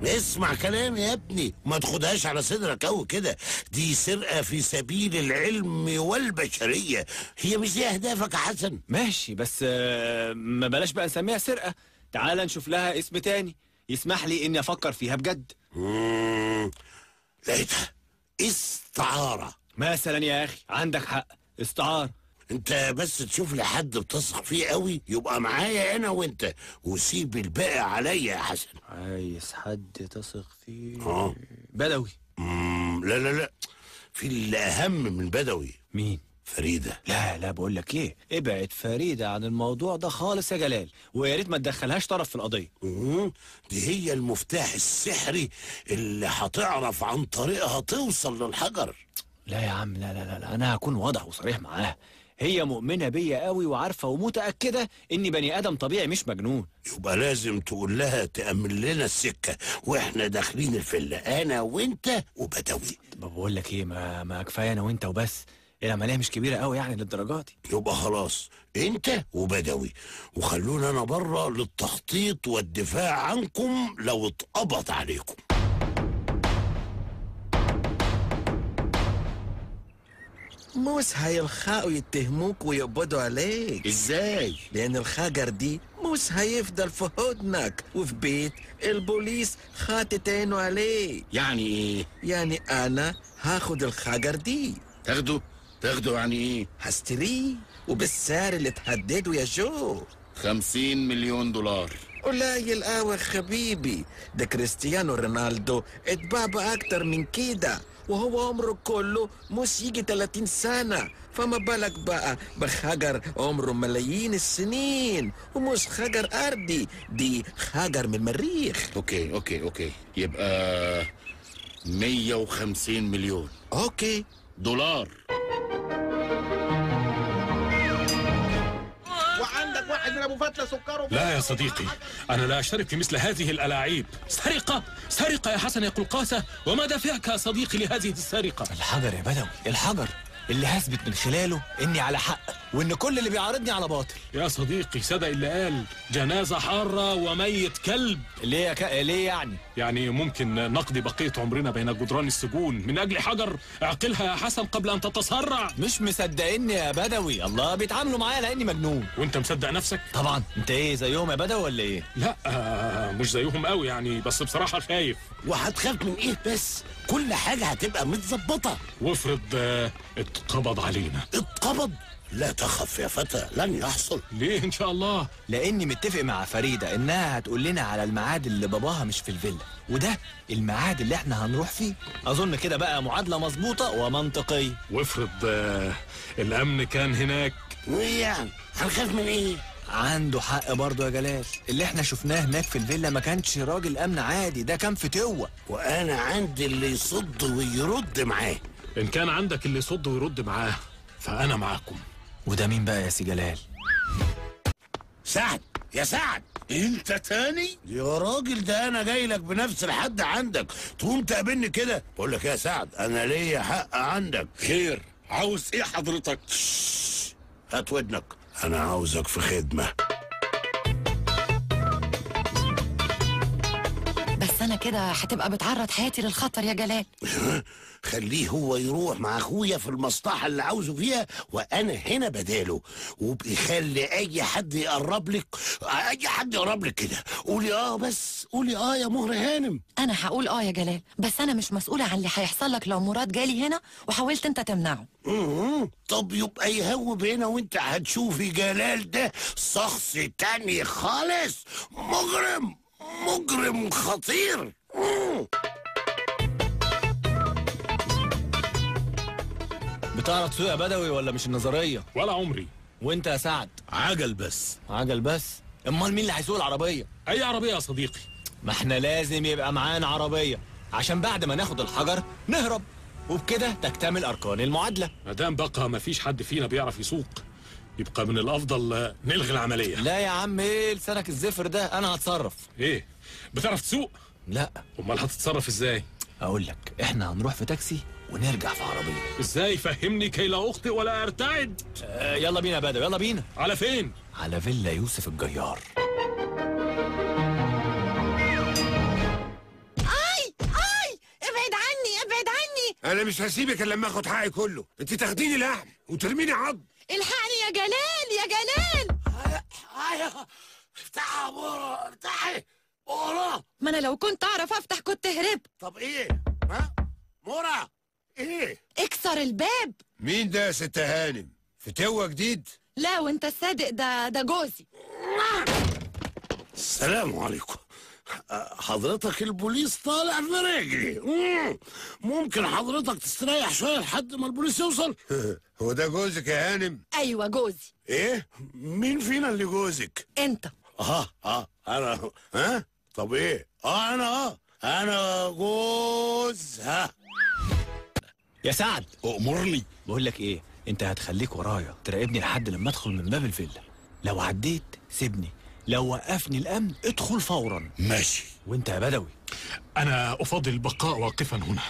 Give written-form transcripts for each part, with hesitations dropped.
اسمع كلامي يا ابني، ما تاخدهاش على صدرك قوي كده. دي سرقة في سبيل العلم والبشرية، هي مش دي أهدافك يا حسن؟ ماشي، بس ما بلاش بقى نسميها سرقة. تعال نشوف لها اسم تاني يسمح لي إني أفكر فيها بجد. لقيتها، استعارة مثلا. يا أخي عندك حق، استعارة. انت بس تشوف لي حد بتثق فيه قوي يبقى معايا انا وانت، وسيب الباقي عليا يا حسن. عايز حد تثق فيه؟ بدوي. لا لا لا، في اللي اهم من بدوي. مين؟ فريدة. لا بقول لك ايه، ابعد فريدة عن الموضوع ده خالص يا جلال، ويا ريت ما تدخلهاش طرف في القضية. دي هي المفتاح السحري اللي هتعرف عن طريقها توصل للحجر. لا يا عم، لا لا لا، انا هكون واضح وصريح معاها. هي مؤمنة بيا قوي وعارفة ومتأكدة اني بني ادم طبيعي مش مجنون. يبقى لازم تقول لها تأمن لنا السكة واحنا داخلين الفيلا، انا وانت وبدوي. بقول لك ايه، ما كفاية انا وانت وبس، العملية مش كبيرة قوي يعني للدرجات دي. يبقى خلاص انت وبدوي، وخلونا انا بره للتخطيط والدفاع عنكم لو اتقبض عليكم. موس هيلحقوا يتهموك ويقبضوا عليك. ازاي؟ لان الحجر دي موس هيفضل في حضنك وفي بيت البوليس خاطت عينه عليه. يعني ايه؟ يعني انا هاخد الحجر دي. تاخده يعني ايه؟ هستريه وبالسعر اللي تحدده يا جو. 50 مليون دولار. قليل قوي حبيبي، ده كريستيانو رونالدو اتباع بأكتر من كده، وهو عمره كله مش يجي 30 سنة، فما بالك بقى بحجر عمره ملايين السنين، ومش حجر أرضي، دي حجر من المريخ. اوكي يبقى 150 مليون. اوكي دولار. وعندك واحد من ابو فتله سكره. لا يا صديقي، انا لا اشترك في مثل هذه الالاعيب. سرقه يا حسن يا قلقاسه، وما دافعك يا صديقي لهذه السرقه؟ الحجر يا بدوي، الحجر اللي هثبت من خلاله اني على حق، وان كل اللي بيعارضني على باطل. يا صديقي صدق اللي قال جنازه حاره وميت كلب. ليه ليه يعني؟ يعني ممكن نقضي بقيه عمرنا بين جدران السجون من اجل حجر؟ اعقلها يا حسن قبل ان تتسرع. مش مصدقني يا بدوي، الله بيتعاملوا معايا لاني مجنون. وانت مصدق نفسك؟ طبعا. انت ايه زيهم يا بدوي ولا ايه؟ لا مش زيهم قوي يعني، بس بصراحه خايف. وهتخاف من ايه بس؟ كل حاجه هتبقى متظبطه. وافرض اتقبض علينا. اتقبض؟ لا تخف يا فتى، لن يحصل. ليه ان شاء الله؟ لاني متفق مع فريدة انها هتقول لنا على الميعاد اللي باباها مش في الفيلا، وده الميعاد اللي احنا هنروح فيه. اظن كده بقى معادلة مظبوطة ومنطقية. وافرض الامن كان هناك؟ وايه يعني؟ هنخاف من ايه؟ عنده حق برضه يا جلال، اللي احنا شفناه هناك في الفيلا ما كانش راجل امن عادي، ده كان فتوة. وانا عندي اللي يصد ويرد معاه. ان كان عندك اللي يصد ويرد معاه فانا معاكم. وده مين بقى يا سي جلال؟ سعد. يا سعد، انت تاني؟ يا راجل ده انا جاي لك بنفس الحد عندك، تقوم تقابلني كده. بقول لك يا سعد، انا ليا حق عندك. خير، عاوز ايه حضرتك؟ هات ودنك، انا عاوزك في خدمة. بس انا كده هتبقى بتعرض حياتي للخطر يا جلال. خليه هو يروح مع اخويا في المصلحة اللي عاوزه فيها، وانا هنا بداله. وبيخلي اي حد يقرب لك، كده قولي بس قولي يا مهر هانم. انا هقول يا جلال، بس انا مش مسؤولة عن اللي هيحصل لك لو مراد جالي هنا وحاولت انت تمنعه. طب يبقى يهوب هنا وانت هتشوفي جلال ده شخص تاني خالص، مجرم خطير. بتعرف تسوق يا بدوي ولا مش النظرية؟ ولا عمري. وانت يا سعد؟ عجل بس. عجل بس؟ امال مين اللي هيسوق العربية؟ اي عربية يا صديقي؟ ما احنا لازم يبقى معانا عربية عشان بعد ما ناخد الحجر نهرب، وبكده تكتمل اركان المعادلة. مادام بقى مفيش حد فينا بيعرف يسوق، يبقى من الافضل نلغي العملية. لا يا عم، ايه لسانك الزفر ده؟ انا هتصرف. ايه؟ بتعرف تسوق؟ لا. امال هتتصرف ازاي؟ اقول لك، احنا هنروح في تاكسي ونرجع في عربية. ازاي؟ فهمني كي لا اخطئ ولا ارتعد. يلا بينا يا بدوي، يلا بينا. على فين؟ على فيلا يوسف الجيار. انا مش هسيبك الا لما اخد حقي كله. انت تاخديني لحم وترميني عض. الحقني يا جلال يا جلال. افتحي يا مورا، افتحي مورا. ما انا لو كنت اعرف افتح كنت هربت. طب ايه؟ ها؟ مورا ايه؟ اكسر الباب. مين ده يا ست هانم؟ فتوة جديد؟ لا وانت الصادق، ده جوزي. السلام عليكم. حضرتك البوليس طالع في رجلي. ممكن حضرتك تستريح شويه لحد ما البوليس يوصل؟ هو ده جوزك يا هانم؟ ايوه جوزي. ايه؟ مين فينا اللي جوزك؟ انت. انا. ها؟ طب ايه؟ انا جوز. يا سعد، أؤمرني. بقول لك ايه، انت هتخليك ورايا تراقبني لحد لما ادخل من باب الفيلا. لو عديت سيبني، لو وقفني الامن ادخل فورا. ماشي. وانت يا بدوي؟ أنا أفضل البقاء واقفا هنا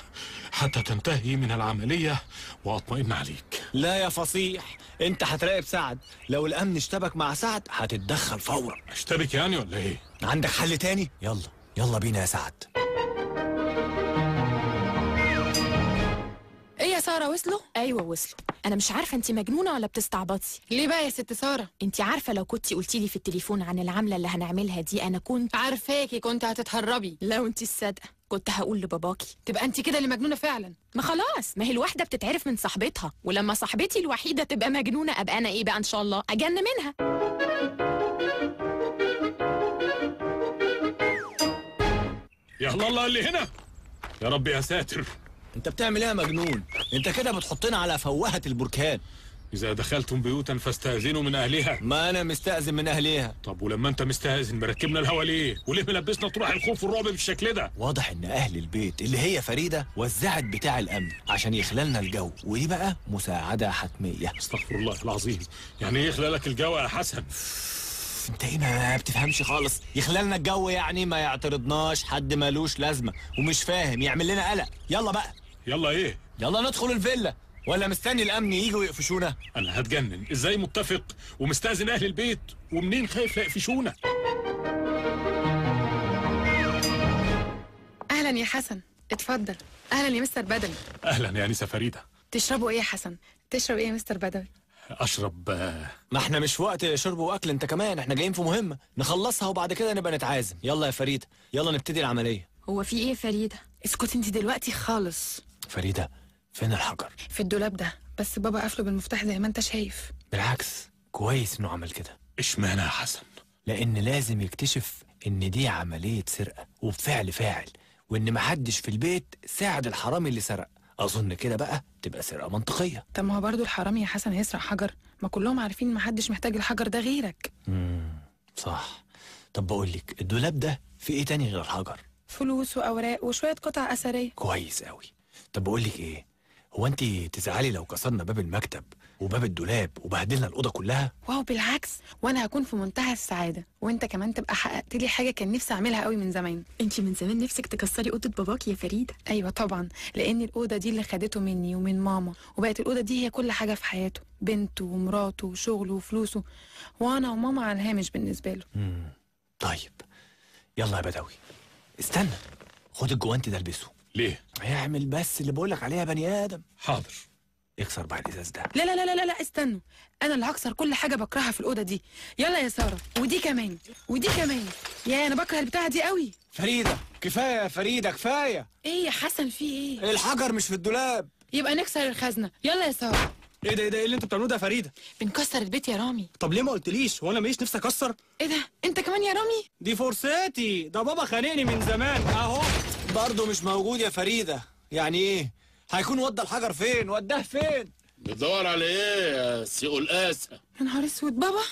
حتى تنتهي من العملية وأطمئن عليك. لا يا فصيح، انت هتراقب سعد، لو الامن اشتبك مع سعد هتتدخل فورا. أشتبك يعني ولا إيه؟ عندك حل تاني؟ يلا بينا يا سعد. ايه يا ساره، وصلوا؟ ايوه وصلوا. انا مش عارفه انت مجنونه ولا بتستعبطي. ليه بقى يا ست ساره؟ انت عارفه لو كنتي قلتي لي في التليفون عن العمله اللي هنعملها دي انا كنت عارفاكي كنت هتتهربي. لو انت الصادقه كنت هقول لباباكي. تبقى انت كده اللي مجنونه فعلا. ما خلاص، ما هي الواحده بتتعرف من صاحبتها، ولما صاحبتي الوحيده تبقى مجنونه ابقى انا ايه بقى ان شاء الله؟ اجن منها. يا الله اللي هنا، يا رب يا ساتر. انت بتعمل ايه يا مجنون؟ انت كده بتحطنا على فوهة البركان. إذا دخلتم بيوتا فاستأذنوا من أهلها. ما أنا مستأذن من أهلها. طب ولما أنت مستأذن مركبنا الهوا ليه؟ وليه ملبسنا طروح الخوف والرعب بالشكل ده؟ واضح إن أهل البيت اللي هي فريدة وزعت بتاع الأمن عشان يخللنا الجو، ودي بقى مساعدة حتمية. استغفر الله العظيم، يعني إيه يخللك الجو يا حسن؟ انت ايه ما بتفهمش خالص؟ يخللنا الجو يعني ما يعترضناش حد مالوش لازمة ومش فاهم يعمل لنا قلق. يلا بقى. يلا إيه؟ يلا ندخل الفيلا، ولا مستني الامن ييجوا يقفشونا؟ انا هتجنن، ازاي متفق ومستأذن اهل البيت ومنين خايف لا يقفشونا؟ اهلا يا حسن، اتفضل. اهلا يا مستر بدوي. اهلا يا انسه فريده. تشربوا ايه يا حسن؟ تشرب ايه يا مستر بدوي؟ اشرب. ما احنا مش في وقت شرب واكل، انت كمان احنا جايين في مهمه نخلصها وبعد كده نبقى نتعازم. يلا يا فريده، يلا نبتدي العمليه. هو في ايه فريده؟ اسكتي انت دلوقتي خالص. فريده، فين الحجر؟ في الدولاب ده، بس بابا قافله بالمفتاح زي ما انت شايف. بالعكس، كويس انه عمل كده. اشمعنى يا حسن؟ لان لازم يكتشف ان دي عمليه سرقه وبفعل فاعل، وان محدش في البيت ساعد الحرامي اللي سرق. اظن كده بقى تبقى سرقه منطقيه. طب ما هو برضه الحرامي يا حسن هيسرق حجر؟ ما كلهم عارفين محدش محتاج الحجر ده غيرك. صح. طب بقول لك، الدولاب ده في ايه تاني غير الحجر؟ فلوس واوراق وشويه قطع اثريه. كويس قوي. طب بقول لك ايه، هو انت تزعلي لو كسرنا باب المكتب وباب الدولاب وبهدلنا الاوضه كلها؟ واو بالعكس، وانا هكون في منتهى السعاده، وانت كمان تبقى حققت لي حاجه كان نفسي اعملها قوي من زمان. انت من زمان نفسك تكسري اوضه باباكي يا فريده. ايوه طبعا، لان الاوضه دي اللي خدته مني ومن ماما، وبقت الاوضه دي هي كل حاجه في حياته، بنته ومراته وشغله وفلوسه، وانا وماما على الهامش بالنسبه له. طيب يلا يا بدوي، استنى، خد الجوانتي ده البسه. ليه؟ هيعمل بس اللي بقولك عليه يا بني ادم. حاضر. اكسر بقى الازاز ده. لا لا لا لا لا استنوا، انا اللي هكسر كل حاجه بكرهها في الاوضه دي. يلا يا ساره، ودي كمان ودي كمان. يا انا بكره البتاعه دي قوي. فريده كفايه يا فريده كفايه. ايه يا حسن في ايه؟ الحجر مش في الدولاب. يبقى نكسر الخزنه. يلا يا ساره. ايه ده ايه اللي انتوا بتعملوه ده يا فريده؟ بنكسر البيت يا رامي. طب ليه ما قلتليش؟ هو انا ماليش نفسي اكسر؟ ايه ده انت كمان يا رامي؟ دي فرصتي، ده بابا خانقني من زمان اهو. برضه مش موجود يا فريده. يعني ايه؟ هيكون ودى الحجر فين؟ وداه فين؟ بتدور على ايه يا سي قلقاسه؟ يا نهار اسود، بابا